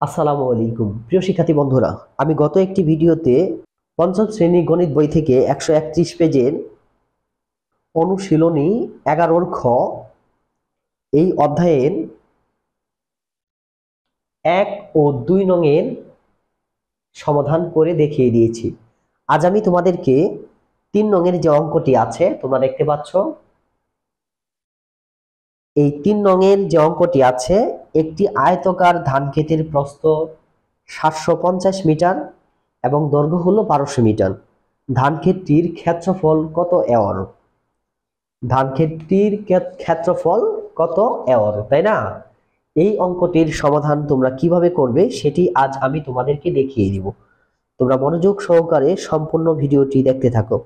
আসসালামু আলাইকুম প্রিয় শিক্ষার্থী বন্ধুরা, আমি গত একটি ভিডিওতে পঞ্চম শ্রেণী গণিত বই থেকে 131 পেজের অনুশীলনী 11 খ এই অধ্যায়ের 1 ও 2 নংয়ের সমাধান করে দেখিয়ে দিয়েছি। আজ আমি তোমাদেরকে 3 নংয়ের যে অঙ্কটি আছে তোমরা দেখতে পাচ্ছ, এই 3 নংয়ের যে অঙ্কটি আছে, একটি আয়তকার ধান ক্ষেতের প্রস্থ 750 মিটার এবং দৈর্ঘ্য হলো 1200 মিটার। ধান ক্ষেতটির ক্ষেত্রফল কত একর? ধান ক্ষেতটির ক্ষেত্রফল কত একর, তাই না? এই অঙ্কটির সমাধান তোমরা কিভাবে করবে সেটি আজ আমি তোমাদেরকে দেখিয়ে দিব। তোমরা মনোযোগ সহকারে সম্পূর্ণ ভিডিওটি দেখতে থাকো।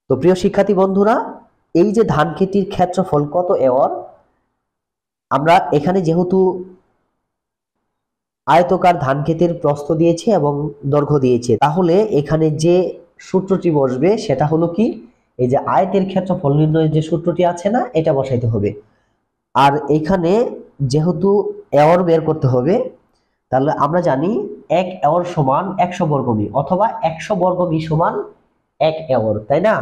তো প্রিয় শিক্ষার্থী বন্ধুরা, এই যে ধান ক্ষেতটির ক্ষেত্রফল কত একর, আমরা এখানে যেহেতু আয়তকার ধান ক্ষেতের প্রস্থ দিয়েছে এবং দৈর্ঘ্য দিয়েছে, তাহলে এখানে যে সূত্রটি বসবে সেটা হলো কি, এই যে আয়তের ক্ষেত্রফল নির্ণয়ের যে সূত্রটি আছে না, এটা বসাইতে হবে। আর এখানে যেহেতু একর বের করতে হবে, তাহলে আমরা জানি 1 একর সমান 100 বর্গ মি, অথবা 100 বর্গ মি সমান 1 একর, তাই না?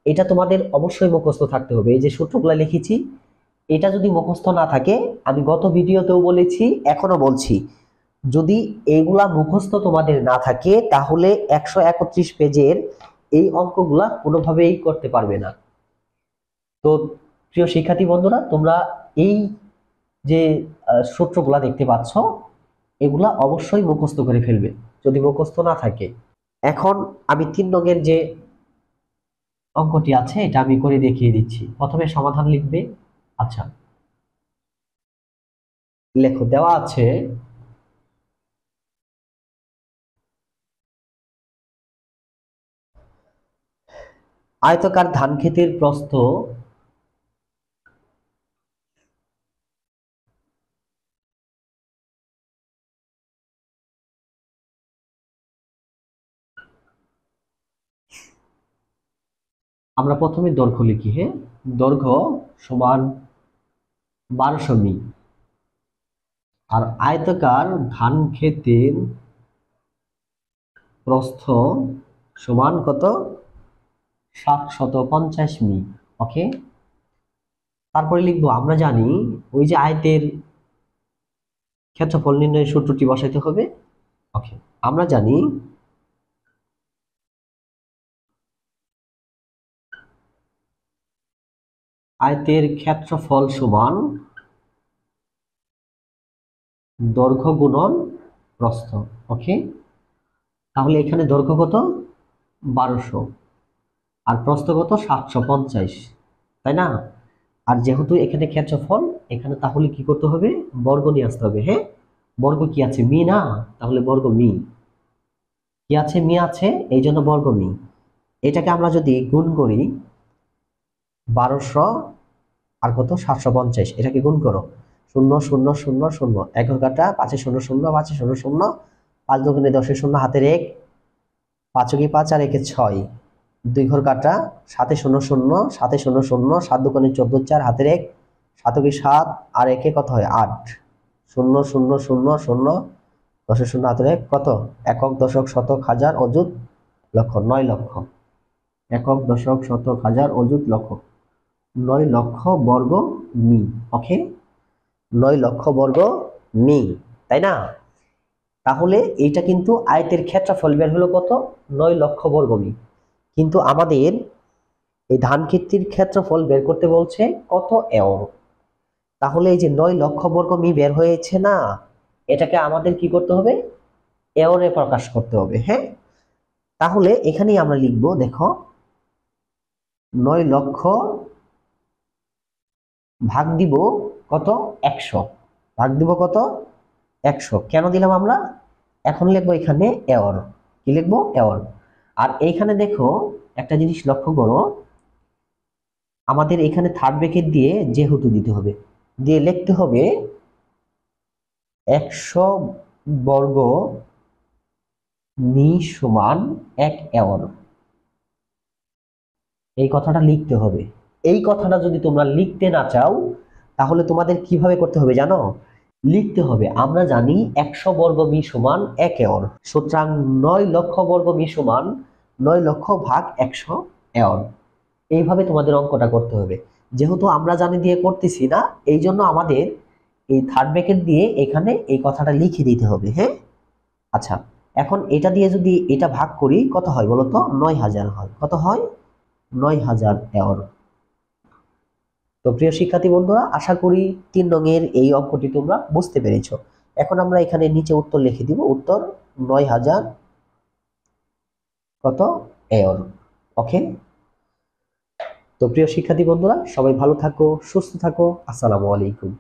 এটা তোমাদের অবশ্যই মুখস্থ থাকতে হবে। এই যে সূত্রগুলো লিখেছি, এটা যদি মুখস্থ না থাকে, আমি গত ভিডিওতেও বলেছি, এখনো বলছি, যদি এইগুলা মুখস্থ তোমাদের না থাকে তাহলে 131 পেজের এই অঙ্কগুলা কোনোভাবেই করতে পারবে না। তো প্রিয় শিক্ষার্থী বন্ধুরা, তোমরা এই যে সূত্রগুলা দেখতে পাচ্ছ, এগুলা অবশ্যই মুখস্থ করে ফেলবে যদি মুখস্থ না থাকে। এখন আমি 3 নংয়ের যে অঙ্কটি আছে এটা আমি করে দেখিয়ে দিচ্ছি। প্রথমে সমাধান লিখবে। আচ্ছা, লেখো, দেওয়া আছে আয়তকার ধান ক্ষেতের প্রস্থ আমরা প্রথমে দৈর্ঘ্য লিখি। হ্যাঁ, দৈর্ঘ্য সমান 1200 মি। আর আয়তকার ধান ক্ষেতের প্রস্থ সমান কত? 750 মি। ওকে, তারপরে লিখবো, আমরা জানি ওই যে আয়তের ক্ষেত্রফল নির্ণয়ের সূত্রটি বসাইতে হবে। ওকে, আমরা জানি আয়তের ক্ষেত্রফল সমান দৈর্ঘ্য গুণন প্রস্থ। ওকে, তাহলে এখানে দৈর্ঘ্য কত? 1200 আর প্রস্থ কত? 750, তাই না? আর যেহেতু এখানে ক্ষেত্রফল, এখানে তাহলে কি করতে হবে? বর্গ নিয়ে আসতে হবে। হ্যাঁ, বর্গ কি আছে? মি না? তাহলে বর্গ মি কি আছে? মি আছে, এই জন্য বর্গ মি। এটাকে আমরা যদি গুণ করি, 1200 আর কত? 750, এটাকে গুণ করো। 0 0 0 0, 11 কাটা 5 0 0 5 0 0, 5 দুগুণে 10 শূন্য, হাতের 1, 5 কি 5 আর 1 6, 2 ঘর কাটা 7 0 0 7 0 0, 7 দুগুণে 14, 4 হাতের 1, 7 কি 7 আর 1 কত হয়? 8, 0 0 0 0, 10 শূন্য, হাতের 1 কত? একক, দশক, শতক, হাজার, অযুত, লক্ষ, 9 লক্ষ। একক, দশক, শতক, হাজার, অযুত, লক্ষ, 9 লক্ষ বর্গ মি। ওকে, 9 লক্ষ বর্গ মি, তাই না? তাহলে এইটা কিন্তু আয়তের ক্ষেত্রফল বের হলো কত? 9 লক্ষ বর্গ মি। কিন্তু আমাদের এই ধান ক্ষেতটির ক্ষেত্রফল বের করতে বলছে কত? একর। তাহলে এই যে 9 লক্ষ বর্গ মি বের হয়েছে না, এটাকে আমাদের কি করতে হবে? একরে প্রকাশ করতে হবে। হ্যাঁ, তাহলে এখানেই আমরা লিখব, দেখো, 9 লক্ষ ভাগ দিব কত? 100। ভাগ দিব কত? 100। কেন দিলাম আমরা? এখন লিখবো এখানে একর। কি লিখবো? একর। আর এইখানে দেখো, একটা জিনিস লক্ষ্য করো, আমাদের এখানে থার্ড ব্র্যাকেট দিয়ে যেহেতু দিতে হবে, দিয়ে লিখতে হবে 100 বর্গ মি সমান 1 একর। এই কথাটা লিখতে হবে। এই কথাটা যদি তোমরা লিখতে না চাও, তাহলে তোমাদের কিভাবে করতে হবে জানো? লিখতে হবে। আমরা জানি 100 বর্গ মি সমান 1 এয়র, সুতরাং 9 লক্ষ বর্গ মি সমান 9 লক্ষ ভাগ 100 এয়র। এইভাবে তোমাদের অঙ্কটা করতে হবে। যেহেতু আমরা জানি দিয়ে করতেছি না, এই জন্য আমাদের এই থার্ড ব্র্যাকেট দিয়ে এখানে এই কথাটা লিখে দিতে হবে। হ্যাঁ, আচ্ছা, এখন এটা দিয়ে যদি এটা ভাগ করি কত হয় বলো তো? 9000 হয়। কত হয়? 9000 এয়র। তো প্রিয় শিক্ষার্থী বন্ধুরা, আশা করি 3 নংয়ের এই অঙ্কটি তোমরা বুঝতে পেরেছো। এখন আমরা এখানে নিচে উত্তর লিখে দিব। উত্তর 9000 কত এয়র। ওকে। তো প্রিয় শিক্ষার্থী বন্ধুরা, সবাই ভালো থাকো, সুস্থ থাকো। আসসালামু আলাইকুম।